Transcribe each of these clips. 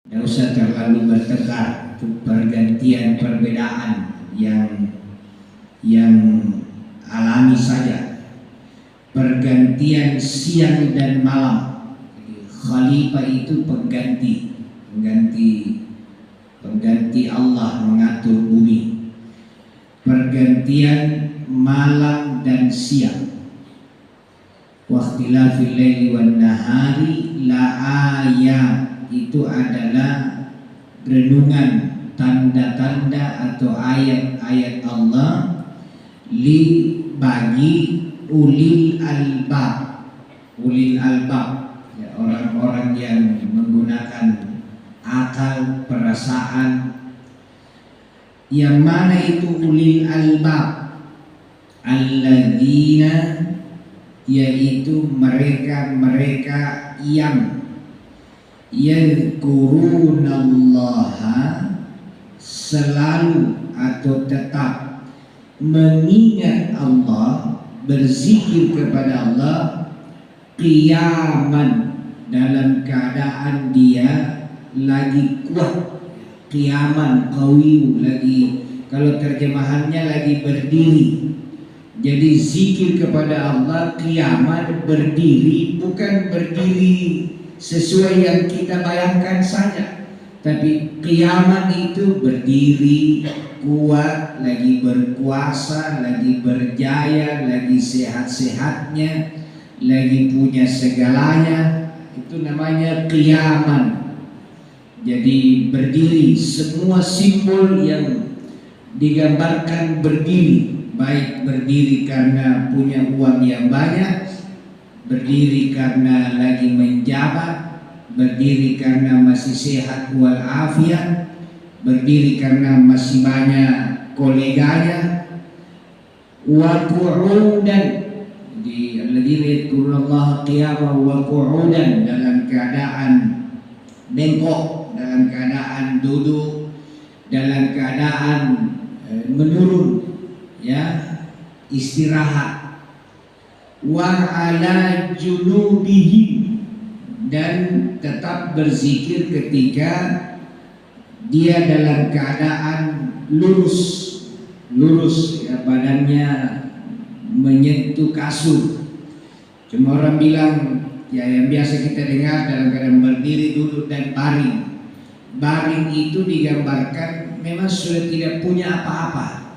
Tidak usah terlalu bertengkar. Itu pergantian perbedaan yang alami saja. Pergantian siang dan malam. Jadi, khalifah itu pengganti Allah mengatur bumi. Pergantian malam dan siang. Waqtilafil laili wan nahari la ayat, itu adalah renungan, tanda-tanda atau ayat-ayat Allah bagi ulil albab. Ulil albab, ya, orang-orang yang menggunakan akal, perasaan. Yang mana itu ulil albab? Alladzina, yaitu mereka yang yadhkurunallaha, selalu atau tetap mengingat Allah, berzikir kepada Allah, qiyaman, dalam keadaan dia lagi kuat, qiyaman qawiyu, lagi, kalau terjemahannya lagi berdiri. Jadi zikir kepada Allah qiyaman, berdiri, bukan berdiri sesuai yang kita bayangkan saja, tapi qiyaman itu berdiri kuat, lagi berkuasa, lagi berjaya, lagi sehat-sehatnya, lagi punya segalanya. Itu namanya qiyaman. Jadi berdiri, semua simbol yang digambarkan berdiri, baik berdiri karena punya uang yang banyak, berdiri karena lagi menjabat, berdiri karena masih sehat walafiat, berdiri karena masih banyak koleganya, wa qu'udan. Jadi alladzina yadhkurullaha qiyaman wa qu'udan, dalam keadaan bengkok, dalam keadaan duduk, dalam keadaan menurun, ya, istirahat. Wa ala junubihi, dan tetap berzikir ketika dia dalam keadaan lurus, ya, badannya menyentuh kasur. Cuma orang bilang, ya, yang biasa kita dengar dalam keadaan berdiri, duduk, dan baring. Baring itu digambarkan memang sudah tidak punya apa-apa,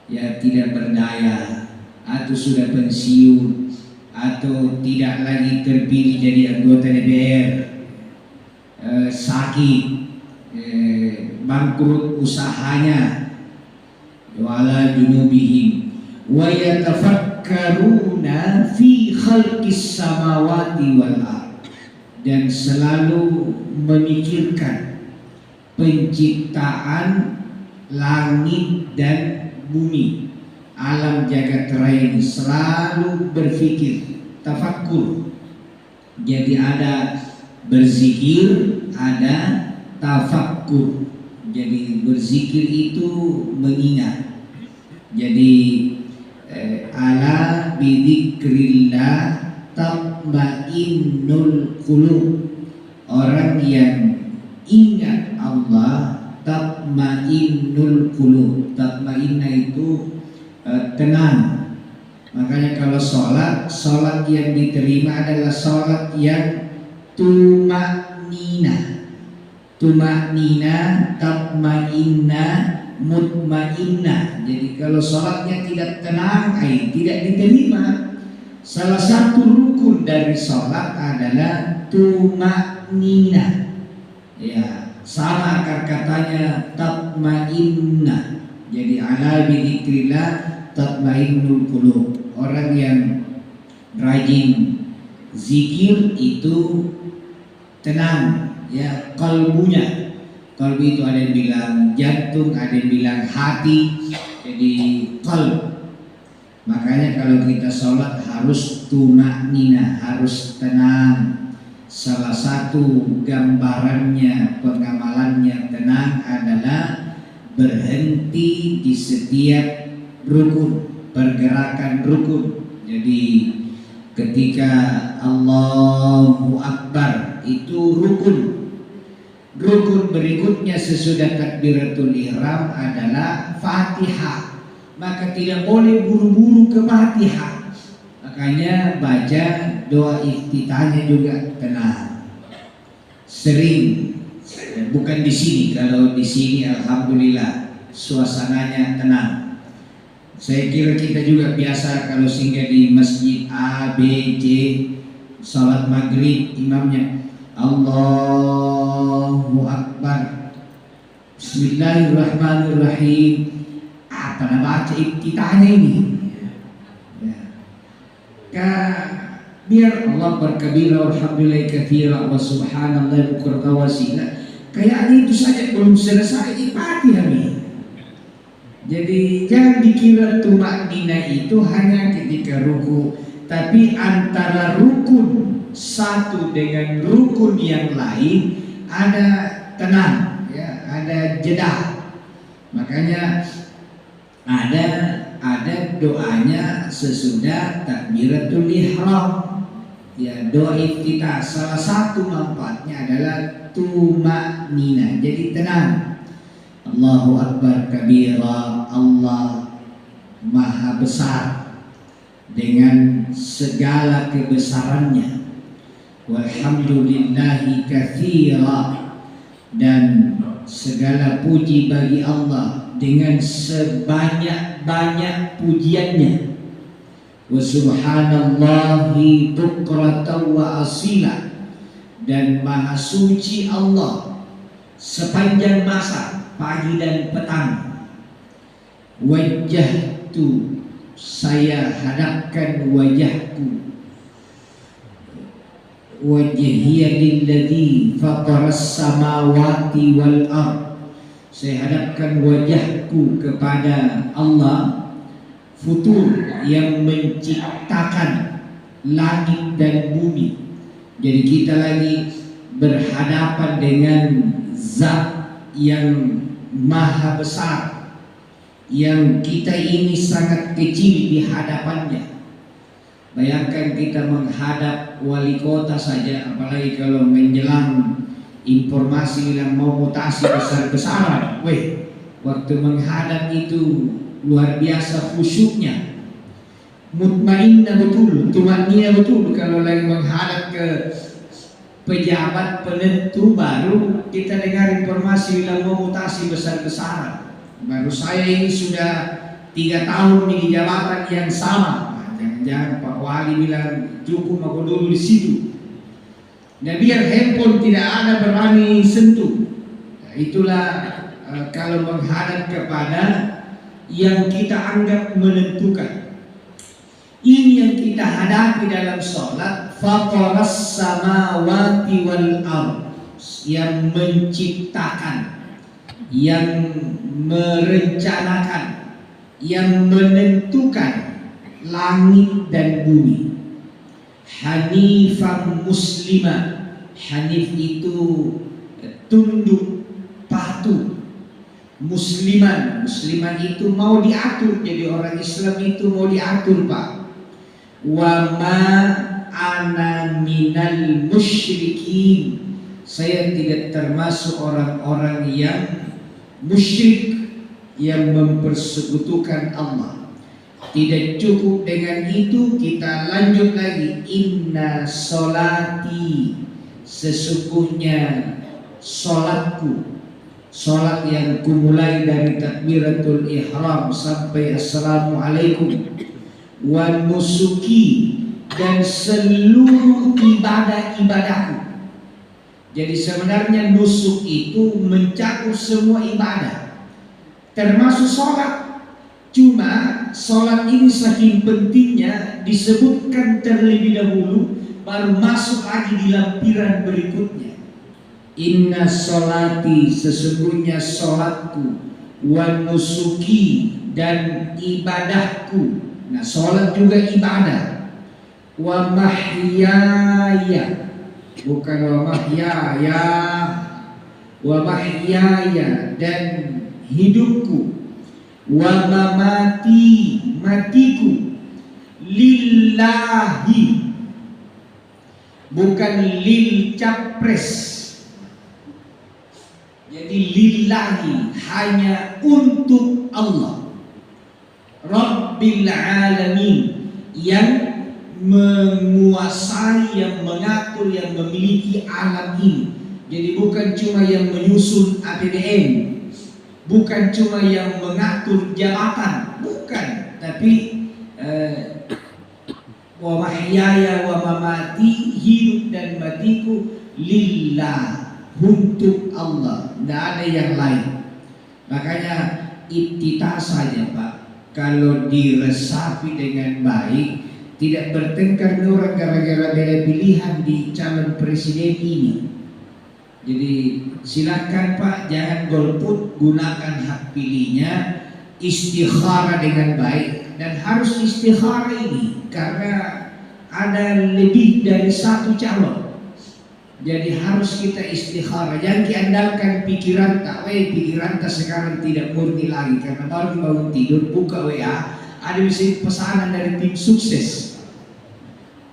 ya, tidak berdaya, atau sudah pensiun, atau tidak lagi terpilih jadi anggota DPR, sakit, bangkrut usahanya. Wala junubihim wa yatafakkaruna fi khalqis samawati wal ard, dan selalu memikirkan penciptaan langit dan bumi, alam jagat raya ini, selalu berfikir, tafakkur. Jadi ada berzikir, ada tafakkur. Jadi berzikir itu mengingat. Jadi ala bidzikrillah tatmainnul qulub, orang yang ingat Allah, tatmainnul qulub. Tatmainna itu tenang. Makanya kalau sholat yang diterima adalah sholat yang tumaknina, tatmainna, mutmainnah. Jadi kalau sholatnya tidak tenang, tidak diterima. Salah satu rukun dari sholat adalah tumaknina, ya, sama akar katanya tatmainnah. Jadi ala bidzikrillah tatmainnul qulub. Orang yang rajin zikir itu tenang, ya, kalbunya. Kalbu itu ada yang bilang jantung, ada yang bilang hati. Jadi kalb. Makanya kalau kita sholat harus tumaknina, harus tenang. Salah satu gambarannya, pengamalannya tenang adalah berhenti di setiap rukun, pergerakan rukun. Jadi ketika Allahu Akbar itu rukun, Rukun berikutnya sesudah takbiratul ihram adalah Fatihah. Maka tidak boleh buru-buru ke Fatihah. Makanya baca doa iftitahnya juga tenang. Sering, bukan di sini. Kalau di sini alhamdulillah suasananya tenang. Saya kira kita juga biasa kalau singgah di masjid A, B, C, salat maghrib imamnya Allahu Akbar, Bismillahirrahmanirrahim. Apa nama baca iftitahnya ini? Ya. Biar Allah berkabira walhamdulillah katsira wa subhanallah bukratan wa asila. Kayaknya itu saja belum selesai Fatihah ini. Jadi jangan dikira tumakninah itu hanya ketika ruku, tapi antara rukun satu dengan rukun yang lain ada tenang, ya, ada jeda. Makanya ada doanya sesudah takbiratul ihram. Ya, doa iftitah salah satu manfaatnya adalah tumakninah. Jadi tenang. Allahu Akbar kabira, Allah Maha besar dengan segala kebesarannya. Walhamdulillahi katsira, dan segala puji bagi Allah dengan sebanyak-banyak pujiannya. Wa subhanallahi bukratan wa asila, dan maha suci Allah sepanjang masa pagi dan petang. Wajjahtu, saya hadapkan wajahku, wajhiya lilladzi fataras samawati wal ard, saya hadapkan wajahku kepada Allah futur yang menciptakan langit dan bumi. Jadi kita lagi berhadapan dengan zat yang maha besar, yang kita ini sangat kecil di hadapannya. Bayangkan kita menghadap wali kota saja, apalagi kalau menjelang informasi yang mau mutasi besar-besaran. Waktu menghadap itu luar biasa khusyuknya, mutmainnah betul, tumaniyah betul. Kalau lagi menghadap ke pejabat penentu, baru kita dengar informasi yang mau mutasi besar-besaran. Baru saya ini sudah 3 tahun di jabatan yang sama. Jangan Pak Wali bilang cukup aku dulu di situ. Nah, biar handphone tidak ada berani sentuh. Nah, itulah kalau menghadap kepada yang kita anggap menentukan. Ini yang kita hadapi dalam sholat. Fataras samawati wal ard, yang menciptakan, yang merencanakan, yang menentukan langit dan bumi. Hanifan muslimah, hanif itu tunduk patuh. Musliman, musliman itu mau diatur, jadi orang Islam itu mau diatur, Pak. Wa ma ana minal musyrikin, saya tidak termasuk orang-orang yang musyrik, yang mempersekutukan Allah. Tidak cukup dengan itu, kita lanjut lagi. Inna solati, sesungguhnya solatku, solat yang kumulai dari takbiratul ihram sampai assalamualaikum, wa nusuki, dan seluruh ibadah-ibadahku. Jadi sebenarnya nusuk itu mencakup semua ibadah, termasuk sholat. Cuma sholat ini saking pentingnya disebutkan terlebih dahulu, baru masuk lagi di lampiran berikutnya. Inna sholati, sesungguhnya sholatku, wa nusuki, dan ibadahku. Nah, sholat juga ibadah. Wa mahyaya, bukan wa mahyaya, wa mahyaya, dan hidupku. Wa mamati, matiku. Lillahi, bukan lil capres. Jadi lillahi, hanya untuk Allah, Rabbil alamin, yang menguasai, yang mengatur, yang memiliki alam ini. Jadi bukan cuma yang menyusun APBN, bukan cuma yang mengatur jabatan, bukan, tapi wa mahyaya wa mamati, hidup dan matiku lillah, untuk Allah, tidak ada yang lain. Makanya iftitah saja Pak, kalau diresapi dengan baik, tidak bertengkar orang gara-gara beda pilihan di calon presiden ini. Jadi silakan Pak, jangan golput, gunakan hak pilihnya, istikharah dengan baik. Dan harus istikharah ini karena ada lebih dari satu calon. Jadi harus kita istikharah, jangan diandalkan pikiran tak, pikiran tak sekarang tidak murni lagi karena baru bangun tidur buka WA, ada bisa pesanan dari tim sukses.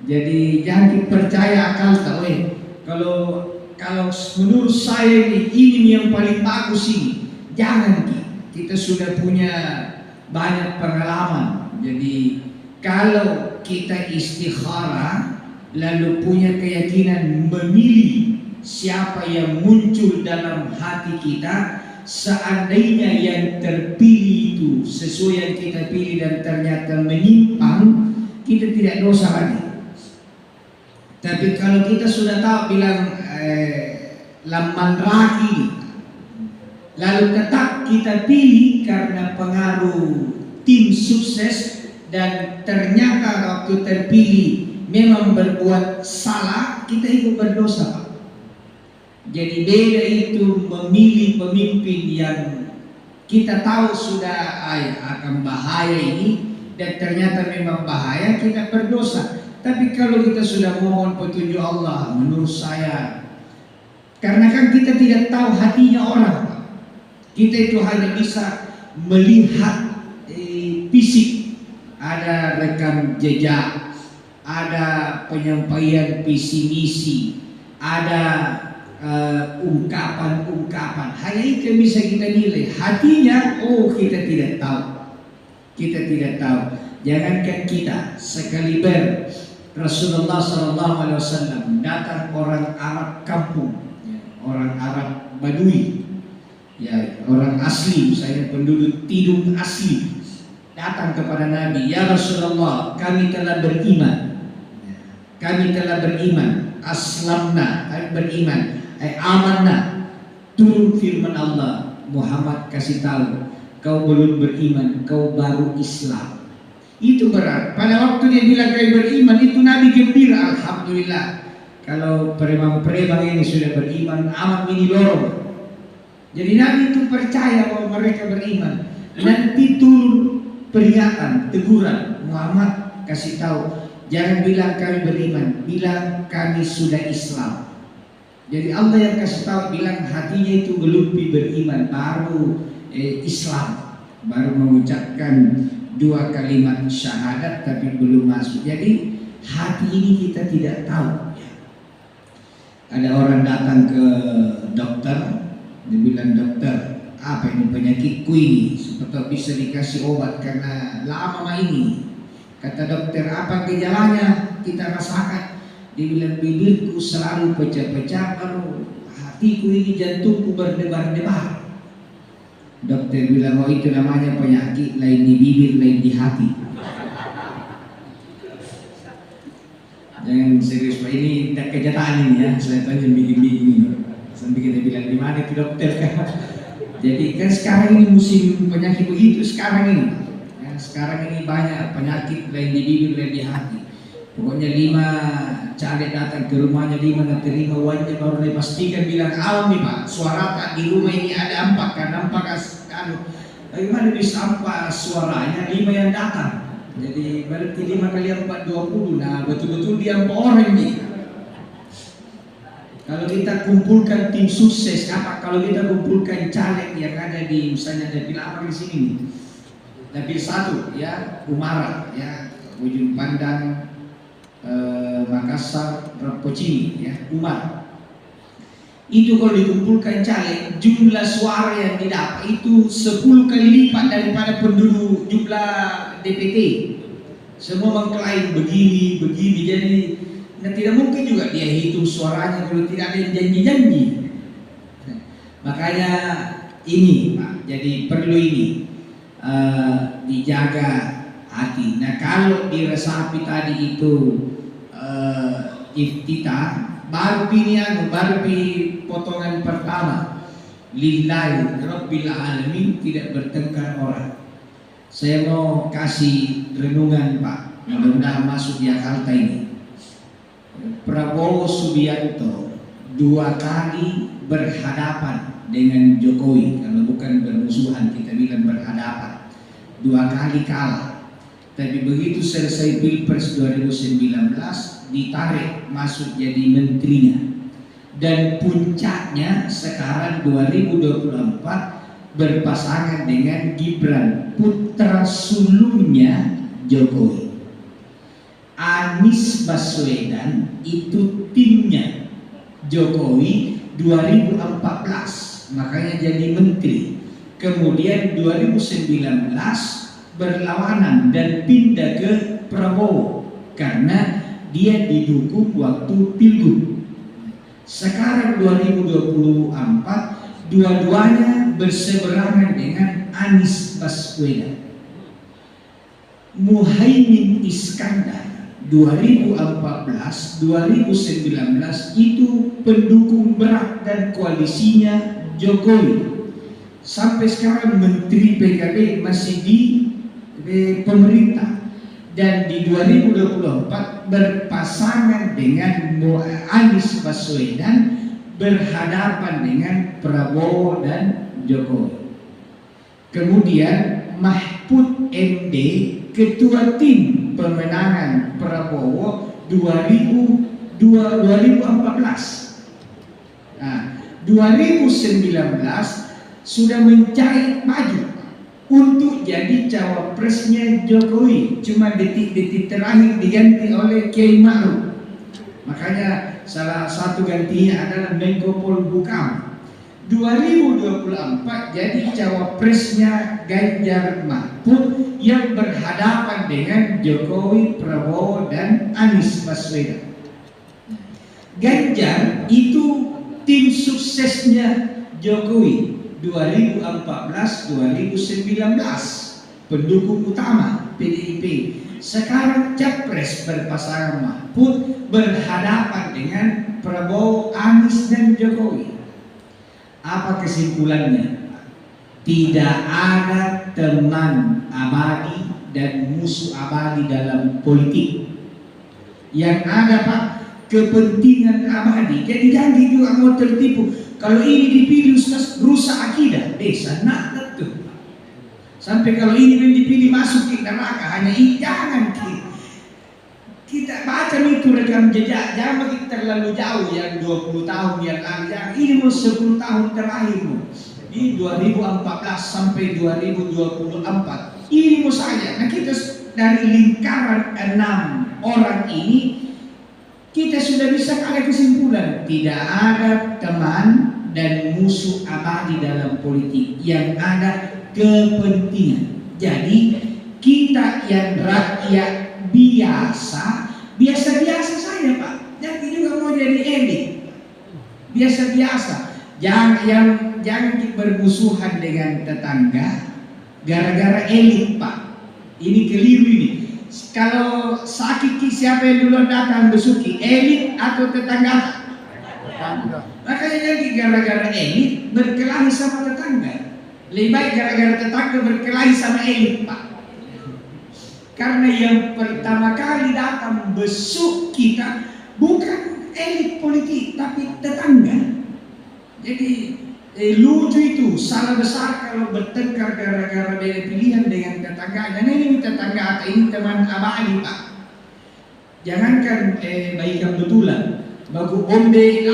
Jadi jangan dipercaya akal tak, kalau menurut saya ini yang paling bagus ini, jangan. Kita sudah punya banyak pengalaman. Jadi kalau kita istikharah lalu punya keyakinan memilih siapa yang muncul dalam hati kita, seandainya yang terpilih itu sesuai yang kita pilih dan ternyata menyimpang, kita tidak dosa lagi. Tapi kalau kita sudah tahu bilang lamban raki, lalu tetap kita pilih karena pengaruh tim sukses dan ternyata waktu terpilih memang berbuat salah, kita itu berdosa. Jadi beda itu memilih pemimpin yang kita tahu sudah akan bahaya ini dan ternyata memang bahaya, kita berdosa. Tapi kalau kita sudah mohon petunjuk Allah, menurut saya, karena kan kita tidak tahu hatinya orang, kita itu hanya bisa melihat fisik, ada rekam jejak, ada penyampaian visi misi, ada ungkapan-ungkapan, hanya itu yang bisa kita nilai. Hatinya, kita tidak tahu. Kita tidak tahu. Jangankan kita, sekaliber Rasulullah SAW datang orang Arab kampung, orang Arab Badui, ya orang asli, misalnya penduduk Tidung asli, datang kepada Nabi, ya Rasulullah, kami telah beriman, aslamna, kami beriman, amanna. Turun firman Allah, Muhammad kasih tahu, kau belum beriman, kau baru Islam. Itu berat. Pada waktu dia bilang kau beriman, itu Nabi gembira, alhamdulillah. Kalau preman-preman ini sudah beriman, amat mini lorong. Jadi Nabi itu percaya bahwa mereka beriman. Nanti turun peringatan, teguran, Muhammad kasih tahu, jangan bilang kami beriman, bilang kami sudah Islam. Jadi Allah yang kasih tahu, bilang hatinya itu belum beriman, baru Islam, baru mengucapkan 2 kalimat syahadat tapi belum masuk. Jadi hati ini kita tidak tahu. Ada orang datang ke dokter, dia bilang, dokter, apa ini penyakitku ini, supaya bisa dikasih obat karena lama ini. Kata dokter, apa gejalanya? Kita rasakan. Dia bilang, bibirku selalu pecah-pecah, baru hatiku ini, jantungku berdebar-debar. Dokter bilang, itu namanya penyakit, lain di bibir, lain di hati. Jangan serius Pak, ini kenyataan ini ya, saya tanya bikin-bikin ini. Sampai kita bilang, di mana itu dokter? Jadi kan sekarang ini musim penyakit begitu sekarang ini. Ya, sekarang ini banyak penyakit, lain di bibir, lain di hati. Pokoknya 5 caleg datang ke rumahnya, 5 nggak terima uangnya, baru dia pastikan bilang, nih Pak, suara tak di rumah ini ada 4 kan, 4 bagaimana bisa 4 suaranya, 5 yang datang. Jadi berarti 5 kali 4 20. Nah betul-betul dia 4 orang nih. Kalau kita kumpulkan tim sukses, kalau kita kumpulkan caleg yang ada di, misalnya ada Pilapar di sini nih, Dapil 1 ya, Umara ya, Ujung Pandang, Makassar, Rapocini ya, Umar. Itu kalau dikumpulkan caleg, jumlah suara yang didapat itu 10 kali lipat daripada penduduk jumlah DPT. Semua mengklaim begini, jadi tidak mungkin juga dia hitung suaranya kalau tidak ada yang janji-janji. Makanya ini Pak, jadi perlu ini dijaga hati. Nah kalau diresapi tadi itu iftitah, baru potongan pertama, lillahi rabbil alamin, tidak bertengkar orang. Saya mau kasih renungan Pak, mudah-mudahan masuk di Jakarta ini. Prabowo Subianto 2 kali berhadapan dengan Jokowi, kalau bukan bermusuhan kita bilang berhadapan. 2 kali kalah, tapi begitu selesai Pilpres 2019 ditarik masuk jadi menterinya, dan puncaknya sekarang 2024 berpasangan dengan Gibran, putra sulungnya Jokowi. Anies Baswedan itu timnya Jokowi 2014, makanya jadi menteri. Kemudian 2019 berlawanan dan pindah ke Prabowo karena dia didukung waktu pilgub. Sekarang 2024 dua-duanya berseberangan dengan Anies Baswedan. Muhaimin Iskandar 2014 2019 itu pendukung berat dan koalisinya Jokowi. Sampai sekarang menteri PKB masih di pemerintah, dan di 2024 berpasangan dengan Anies Baswedan, berhadapan dengan Prabowo dan Jokowi. Kemudian Mahfud MD, ketua tim pemenangan Prabowo 2014. Nah, 2019 sudah mencari maju untuk jadi cawapresnya Jokowi, cuma detik-detik terakhir diganti oleh Kiai Ma'ruf. Makanya salah satu gantinya adalah Menko Polhukam. 2024 jadi cawapresnya Ganjar Mahfud yang berhadapan dengan Jokowi, Prabowo, dan Anies Baswedan. Ganjar itu tim suksesnya Jokowi 2014-2019, pendukung utama PDIP. Sekarang capres berpasangan Mahfud berhadapan dengan Prabowo, Anies, dan Jokowi. Apa kesimpulannya? Tidak ada teman abadi dan musuh abadi dalam politik. Yang ada Pak, kepentingan abadi. Jadi jangan juga mau tertipu. Kalau ini dipilih rusak akidah, desa nak tuh. Sampai kalau ini yang dipilih masuk ke neraka, hanya ini jangan kita baca itu rekam jejak, jangan begitu terlalu jauh yang 20 tahun yang lalu, jangan. Ini mau 10 tahun terakhir, di 2014 sampai 2024. Ini mau saja. Nah kita dari lingkaran 6 orang ini, kita sudah bisa ada kesimpulan, tidak ada teman dan musuh abadi dalam politik, yang ada kepentingan. Jadi kita yang rakyat biasa saja Pak, jangan juga mau jadi elit, biasa. Jangan bermusuhan dengan tetangga gara-gara elit Pak. Ini keliru ini. Kalau sakit siapa yang duluan datang besuki, elit atau tetangga? Makanya jadi gara-gara elit berkelahi sama tetangga. Lebih baik gara-gara tetangga berkelahi sama elit Pak. Karena yang pertama kali datang besuk kita bukan elit politik tapi tetangga. Jadi lucu itu, salah besar kalau bertengkar gara-gara beda pilihan dengan tetangga. Dan ini tetangga atau ini teman abadi Pak. Jangankan baikkan betulan, baku bombe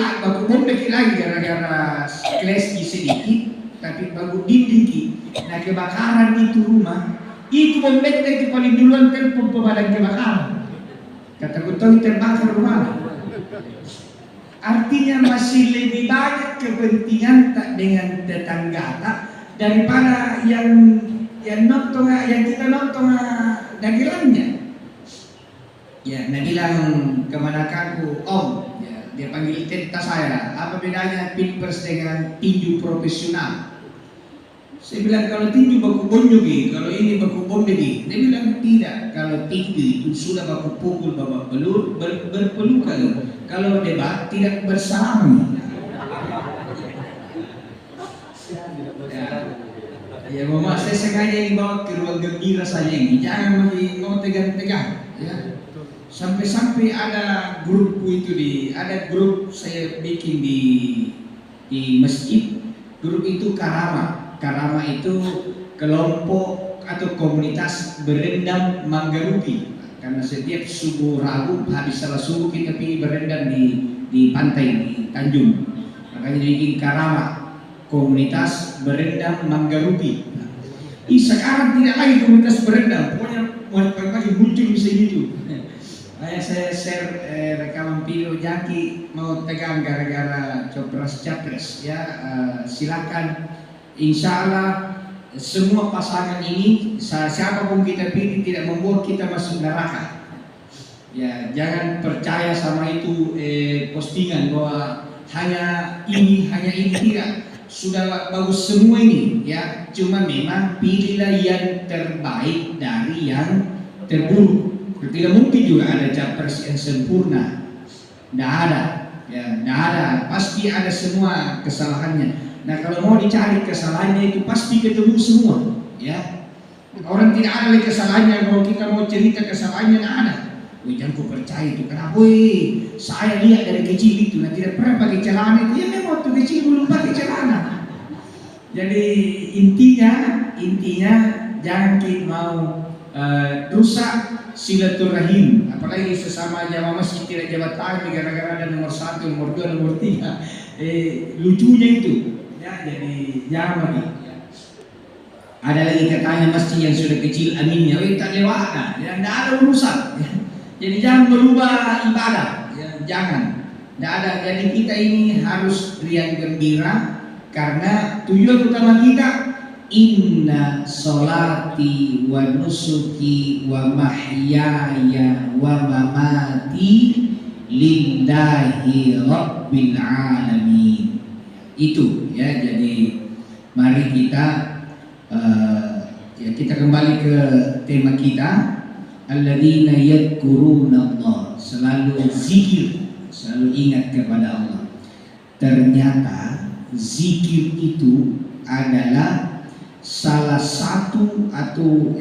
lagi gara-gara klesi sedikit, tapi baku dinding. Nah kebakaran itu rumah, itu bombe itu paling duluan telepon pemadam kebakaran. Kata kutong terbakar rumah. Artinya masih lebih banyak kepentingan tak dengan tetangga tak daripada yang nonton yang kita nonton dagelannya. Ya, dia bilang kepada aku, Om, ya, dia panggil tenta saya, apa bedanya pilpres dengan tinju profesional? Saya bilang kalau tinju baku bonjogi, kalau ini baku bondegi. Dia bilang tidak, kalau tinju itu sudah baku pukul babak belur berpelukan. Kalau debat tidak bersama. Ya, mama saya sengaja dibawa ke ruang gembira saja ini, jangan mau tegang-tegang. Ya. Sampai-sampai ada grupku itu ada grup saya bikin di masjid. Grup itu Karama. Karama itu kelompok atau komunitas berendam Manggaruki. Karena setiap subuh Rabu habis salah subuh kita pergi berendam di pantai di Tanjung. Makanya bikin Karama, komunitas berendam Manggaruki. Sekarang tidak lagi komunitas berendam, pokoknya pagi muncul bisa gitu. Saya share rekaman video Jaki mau tegang gara-gara capres ya, silakan. Insya Allah semua pasangan ini siapapun kita pilih tidak membuat kita masuk neraka. Ya, jangan percaya sama itu postingan bahwa hanya ini tidak. Sudah bagus semua ini ya, cuma memang pilihlah yang terbaik dari yang terburuk. Tidak mungkin juga ada capres yang sempurna, tidak ada ya, tidak ada, pasti ada semua kesalahannya. Nah, kalau mau dicari kesalahannya itu pasti ketemu semua ya. Orang tidak ada lagi kesalahannya, kalau kita mau cerita kesalahannya tidak ada. Wih, jangan ku percaya itu, kenapa? Wih, saya lihat dari kecil itu, nah tidak pernah pakai celana itu. Ya memang waktu kecil belum pakai celana. Jadi intinya jangan kita mau rusak silaturahim, apalagi sesama jamaah masjid tidak jabat tangan gara-gara ada nomor 1, nomor 2, nomor 3. Lucunya itu ya, jadi jangan lagi. Ada lagi katanya masjid yang sudah kecil aminnya, tak lewat, ya tidak ada urusan. Jadi jangan berubah ibadah, ya, jangan. Tidak ada. Jadi kita ini harus riang gembira karena tujuan utama kita inna sholati wa nusuki wa mahyaya wa mamati lillahi rabbil alamin. Itu ya, jadi mari kita kita kembali ke tema kita, alladzina yadhkuruna Allah, selalu zikir, selalu ingat kepada Allah. Ternyata zikir itu adalah salah satu atau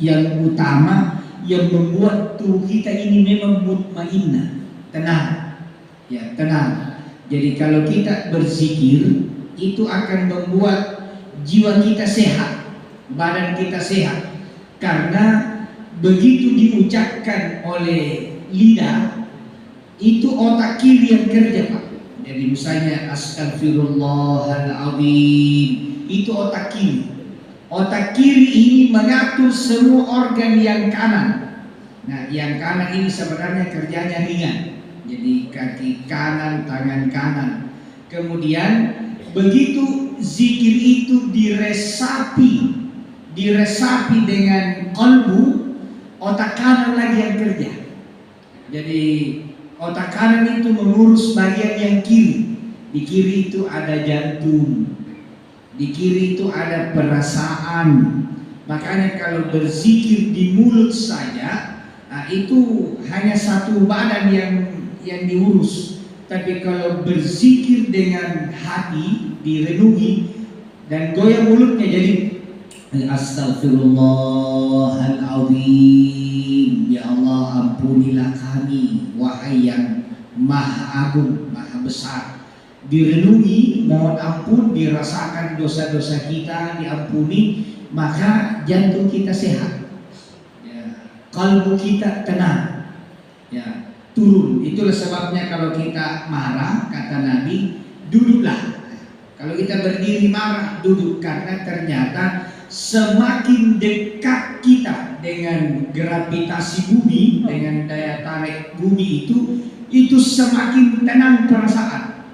yang utama yang membuat tubuh kita ini memang mutmainnah, tenang ya, tenang. Jadi kalau kita berzikir itu akan membuat jiwa kita sehat, badan kita sehat, karena begitu diucapkan oleh lidah itu otak kiri yang kerja, Pak. Jadi misalnya astagfirullahaladzim, itu otak kiri. Otak kiri ini mengatur semua organ yang kanan. Nah, yang kanan ini sebenarnya kerjanya ringan. Jadi kaki kanan, tangan kanan. Kemudian begitu zikir itu diresapi dengan qalbu, otak kanan lagi yang kerja. Jadi otak kanan itu mengurus bagian yang kiri. Di kiri itu ada jantung, di kiri itu ada perasaan. Makanya kalau berzikir di mulut saja, nah itu hanya satu badan yang diurus. Tapi kalau berzikir dengan hati, direnungi dan goyang mulutnya, jadi astagfirullahaladzim, ya Allah ampunilah kami, wahai yang maha agung, maha besar. Direnungi, mohon ampun, dirasakan dosa-dosa kita diampuni, maka jantung kita sehat ya, kalbu kita tenang ya, turun. Itulah sebabnya kalau kita marah, kata Nabi, duduklah. Kalau kita berdiri marah, duduk, karena ternyata semakin dekat kita dengan gravitasi bumi, dengan daya tarik bumi itu semakin tenang perasaan.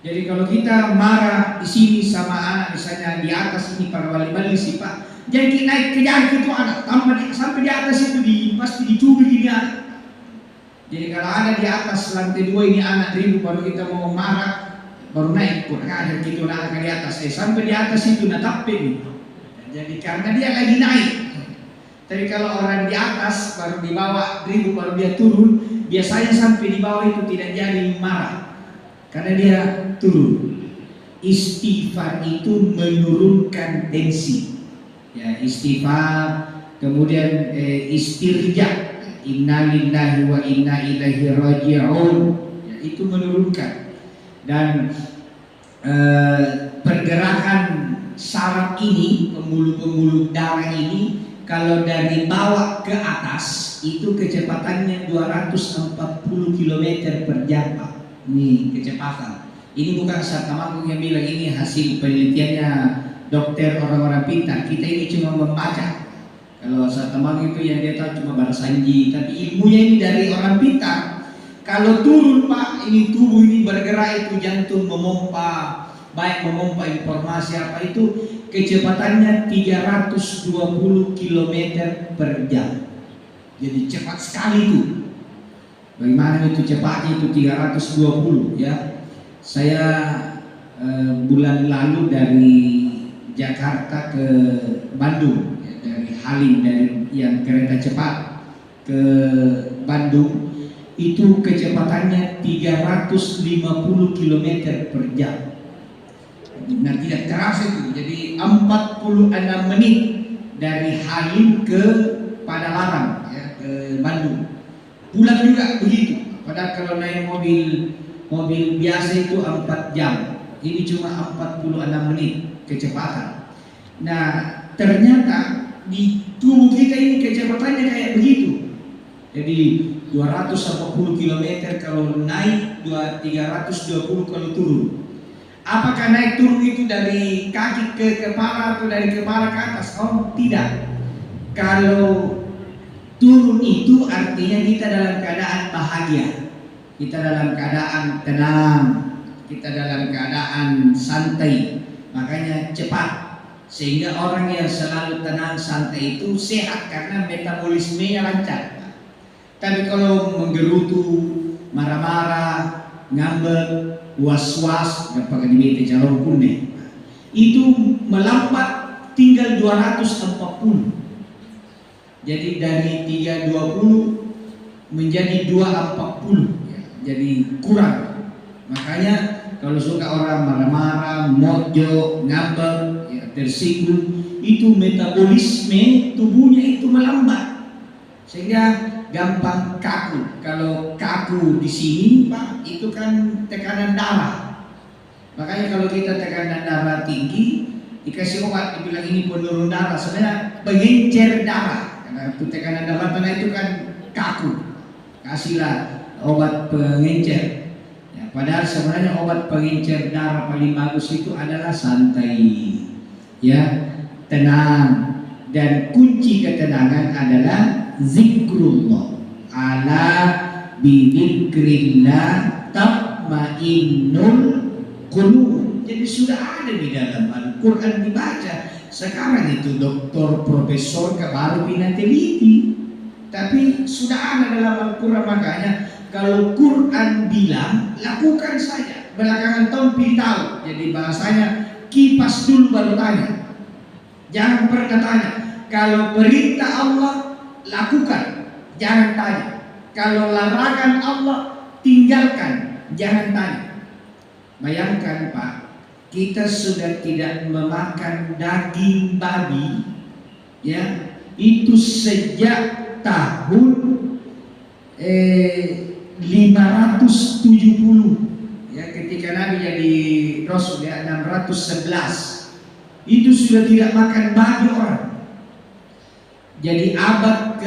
Jadi kalau kita marah di sini sama anak, misalnya di atas ini para wali-wali sih Pak, jadi naik kejar itu anak, sampai di atas itu pasti dicubit ini anak. Jadi kalau ada di atas lantai 2 ini anak ribu, baru kita mau marah, baru naik kurang ajar gitu anak di atas, sampai di atas itu natapin. Jadi karena dia lagi naik. Tapi kalau orang di atas baru di bawah ribu baru dia turun, biasanya sampai di bawah itu tidak jadi marah karena dia turun. Istighfar itu menurunkan tensi. Ya, istighfar, kemudian istirja, inna lillahi wa inna ilaihi raji'un, ya, itu menurunkan. Dan pergerakan saraf ini, pembuluh-pembuluh darah ini, kalau dari bawah ke atas itu kecepatannya 240 km per jam Pak. Ini kecepatan. Ini bukan Satamanggung yang bilang, ini hasil penelitiannya dokter orang-orang pintar. Kita ini cuma membaca. Kalau Satamanggung itu yang dia tahu cuma Barsanji, tapi ilmunya ini dari orang pintar. Kalau turun Pak, ini tubuh ini bergerak, itu jantung memompa, baik memompa informasi apa itu, kecepatannya 320 km per jam. Jadi cepat sekali itu. Bagaimana itu cepatnya itu 320 ya. Saya bulan lalu dari Jakarta ke Bandung, ya, dari Halim, dari yang kereta cepat ke Bandung, itu kecepatannya 350 km per jam. Nah, tidak terasa itu. Jadi 46 menit dari Halim ke Padalarang, ya, ke Bandung. Pulang juga begitu. Padahal kalau naik mobil biasa itu 4 jam. Ini cuma 46 menit kecepatan. Nah, ternyata di tubuh kita ini kecepatannya kayak begitu. Jadi 240 km kalau naik, 320 kalau turun. Apakah naik turun itu dari kaki ke kepala atau dari kepala ke atas? Oh, tidak. Kalau turun itu artinya kita dalam keadaan bahagia, kita dalam keadaan tenang, kita dalam keadaan santai. Makanya cepat, sehingga orang yang selalu tenang santai itu sehat karena metabolismenya lancar. Tapi kalau menggerutu, marah-marah, ngambek, was-was, dapat dimiliki calon kuning, itu melambat tinggal 240. Jadi dari 320 menjadi 240, ya, jadi kurang. Makanya kalau suka orang marah-marah, mojo, ngambek, ya, tersinggung, itu metabolisme tubuhnya itu melambat sehingga gampang kaku. Kalau kaku di sini Pak, itu kan tekanan darah. Makanya kalau kita tekanan darah tinggi, dikasih obat dibilang ini penurun darah, sebenarnya pengencer darah. Karena itu tekanan darah karena itu kan kaku. Kasihlah obat pengencer. Ya, padahal sebenarnya obat pengencer darah paling bagus itu adalah santai, ya, tenang. Dan kunci ketenangan adalah zikrullah. Ala bidzikrillah tatmainnul qulub. Jadi sudah ada di dalam Al-Quran dibaca. Sekarang itu doktor, profesor baru pindah teliti, tapi sudah ada dalam Al-Quran. Makanya kalau Quran bilang lakukan saja, belakangan tahun pilih tahu. Jadi bahasanya kipas dulu baru tanya. Jangan pernah tanya. Kalau perintah Allah lakukan, jangan tanya. Kalau larangan Allah tinggalkan, jangan tanya. Bayangkan Pak, kita sudah tidak memakan daging babi, ya, itu sejak tahun 570, ya, ketika Nabi jadi Rasul, ya, 611 itu sudah tidak makan babi orang. Jadi abad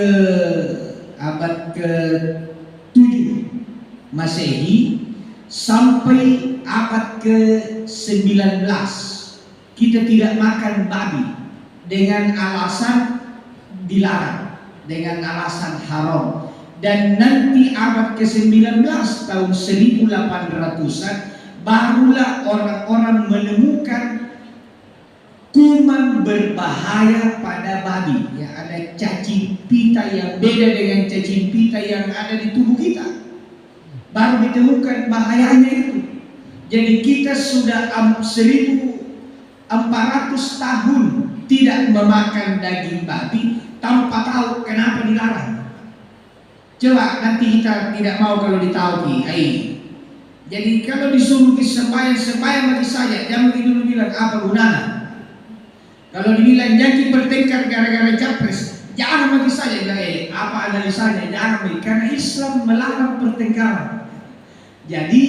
ke-7 Masehi sampai abad ke-19 kita tidak makan babi dengan alasan dilarang, dengan alasan haram. dan nanti abad ke-19 tahun 1800-an barulah orang-orang menemukan kuman berbahaya pada babi. Ya, ada cacing pita yang beda dengan cacing pita yang ada di tubuh kita. Baru ditemukan bahayanya itu. Jadi kita sudah 1400 tahun tidak memakan daging babi tanpa tahu kenapa dilarang. Coba nanti kita tidak mau kalau ditahu. Jadi kalau disuruh sembahyang bagi saya, jangan dulu bilang apa gunanya. Kalau dibilang jangan bertengkar gara-gara capres, jangan bagi saya bilang apa analisanya, jangan bagi, karena Islam melarang pertengkaran. Jadi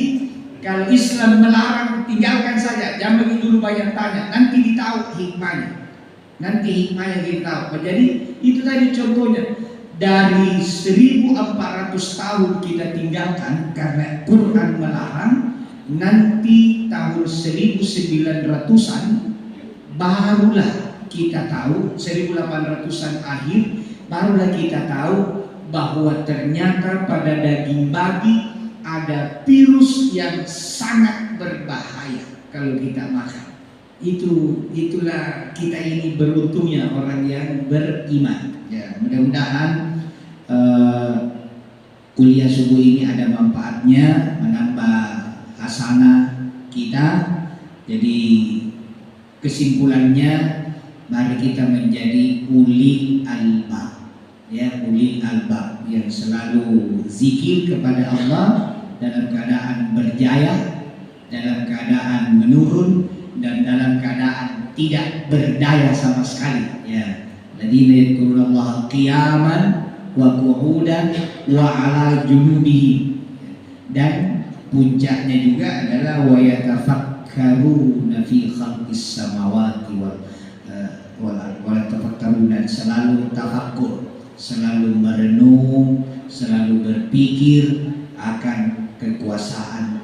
kalau Islam melarang tinggalkan saja, jangan bagi dulu banyak tanya, nanti ditahu hikmahnya. Nanti hikmahnya kita tahu. Jadi itu tadi contohnya. Dari 1400 tahun kita tinggalkan karena Quran melarang, nanti tahun 1900-an barulah kita tahu, 1800-an akhir barulah kita tahu bahwa ternyata pada daging babi ada virus yang sangat berbahaya kalau kita makan. Itulah kita ini beruntungnya orang yang beriman. Ya, mudah-mudahan kuliah subuh ini ada manfaatnya, menambah hasanah kita. Jadi kesimpulannya, mari kita menjadi ulil albab, ya, ulil albab yang selalu zikir kepada Allah dalam keadaan berjaya, dalam keadaan menurun, dan dalam keadaan tidak berdaya sama sekali. Ya, ladina yadhkurullaha qiyaman wa qu'udan wa ala junubihim, dan puncaknya juga adalah wa yatafakkaruna fi khalqis samawati wal tafakkaruna, selalu tafakkur, selalu merenung, selalu berpikir akan kekuasaan